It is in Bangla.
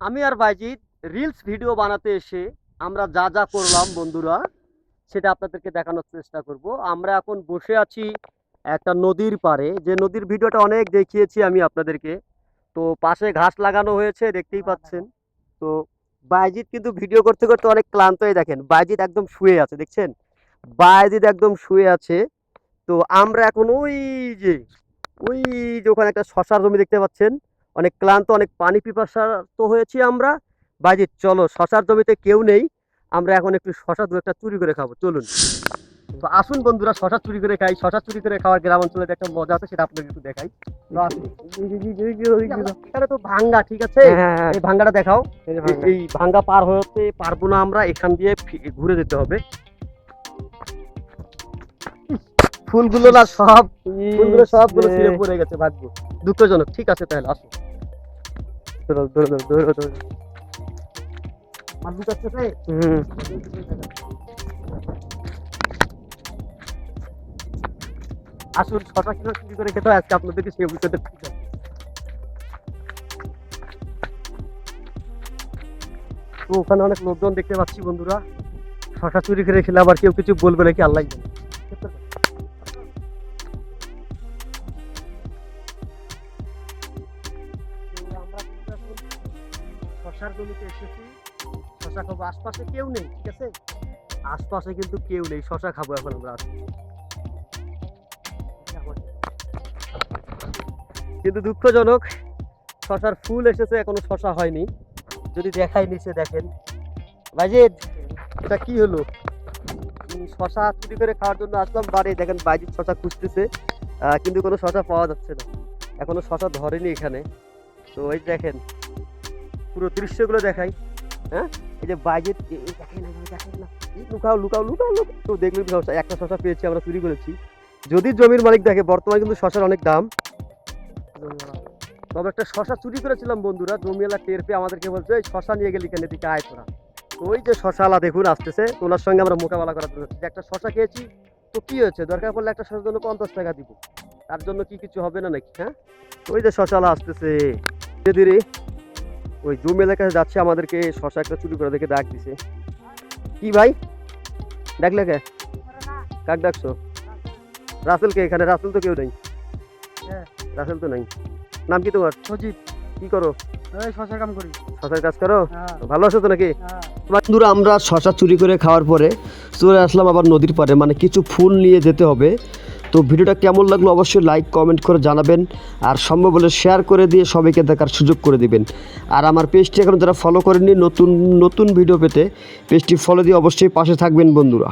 আমি আর বাইজিৎ রিলস ভিডিও বানাতে এসে আমরা যা যা করলাম বন্ধুরা সেটা আপনাদেরকে দেখানোর চেষ্টা করব। আমরা এখন বসে আছি একটা নদীর পাড়ে, যে নদীর ভিডিওটা অনেক দেখিয়েছি আমি আপনাদেরকে। তো পাশে ঘাস লাগানো হয়েছে দেখতেই পাচ্ছেন। তো বাইজিৎ কিন্তু ভিডিও করতে করতে অনেক ক্লান্ত হয়ে, দেখেন বাইজিৎ একদম শুয়ে আছে, দেখছেন বাইজিৎ একদম শুয়ে আছে। তো আমরা এখন ওই যে ওখানে একটা শশার জমি দেখতে পাচ্ছেন, অনেক ক্লান্ত, অনেক পানি পিপাসার্ত হয়েছি আমরা। বাজি চলো, শশার জমিতে কেউ নেই, আমরা এখন একটু শশা দু একটা চুরি করে খাবো, চলুন। তো আসুন বন্ধুরা, শশা চুরি করে খাই। শশা চুরি করে খাওয়ার গ্রাম অঞ্চলে একটা মজা আছে, সেটা আপনাকে একটু দেখাই। তো আসুন। এখানে তো ভাঙ্গা, ঠিক আছে, এই ভাঙ্গাটা দেখাও। এই ভাঙ্গা পার হতে পারবো না আমরা, এখান দিয়ে ঘুরে যেতে হবে। ফুলগুলো না সবগুলো ছিঁড়ে পড়ে গেছে, ভাগ্য দুঃখজনক। ঠিক আছে তাহলে আসো, আসুন শশা কিলো চুরি করে খেতে হয় আজকে আপনাদেরকে সেই অভিজ্ঞতা। তো ওখানে অনেক লোকজন দেখতে পাচ্ছি বন্ধুরা, শশা চুরি করে খেলে আবার কেউ কিছু বলবে নাকি আল্লাহ জানে। শশার জমিতে এসেছি, শশা খাবো। আশপাশে কেউ নেই, ঠিক আছে, আশপাশে কিন্তু কেউ নেই, শশা খাবো এখন আমরা। কিন্তু দুঃখজনক, শশার ফুল এসেছে, এখনো শশা হয়নি। যদি দেখাই নিচে দেখেন বাইজিৎ, এটা কি হলো? শশা চুরি করে খাওয়ার জন্য আসলাম বাড়ি, দেখেন বাইজিৎ শশা খুঁজতেছে, কিন্তু কোনো শশা পাওয়া যাচ্ছে না, এখনো শশা ধরেনি এখানে। তো এই দেখেন পুরো দৃশ্যগুলো দেখাই। হ্যাঁ, এই যে বাইজিৎ, দেখেন না, লুকাও লুকাও লুকাও লুকাও। তো দেখলেন একটা শশা পেয়েছি, আমরা চুরি করেছি। যদি জমির মালিক দেখে, বর্তমানে কিন্তু শশার অনেক দাম। তবে একটা শশা চুরি করেছিলাম বন্ধুরা, জমিওয়ালা টের পেয়ে আমাদেরকে বলছে এই শশা নিয়ে গেলি কেন, এদিকে আয় তোরা। তো ওই যে শশাওয়ালা দেখুন আসতেছে, ওনার সঙ্গে আমরা মোকাবেলা করার জন্য যে একটা শশা খেয়েছি, তো কি হয়েছে, দরকার পড়লে একটা শশার জন্য 50 টাকা দিব, তার জন্য কি কিছু হবে না নাকি? হ্যাঁ, ওই যে শশাওয়ালা আসতেছে ধীরে ধীরে, ওই জমি এলাকায় যাচ্ছে, আমাদেরকে শশা একটা চুরি করে দেখে ডাক দিছে। কি ভাই ডাকলে কে, কাক ডাকছো? রাসেলকে? এখানে রাসেল তো কেউ নেই। রাসেল তো নাই। নাম কি তোমার? সজিব। কি করো? শশার কাম করি। শশার কাজ করো? ভালো আছো তো নাকি? বন্ধুরা, আমরা শশা চুরি করে খাওয়ার পরে চলে আসলাম আবার নদীর পাড়ে, মানে কিছু ফুল নিয়ে যেতে হবে। তো ভিডিওটা কেমন লাগলো অবশ্যই লাইক কমেন্ট করে জানাবেন, আর সম্ভব হলে শেয়ার করে দিয়ে সবাইকে দেখার সুযোগ করে দিবেন। আর আমার পেজটি এখন যারা ফলো করেননি, নতুন নতুন ভিডিও পেতে পেজটি ফলো দিয়ে অবশ্যই পাশে থাকবেন বন্ধুরা।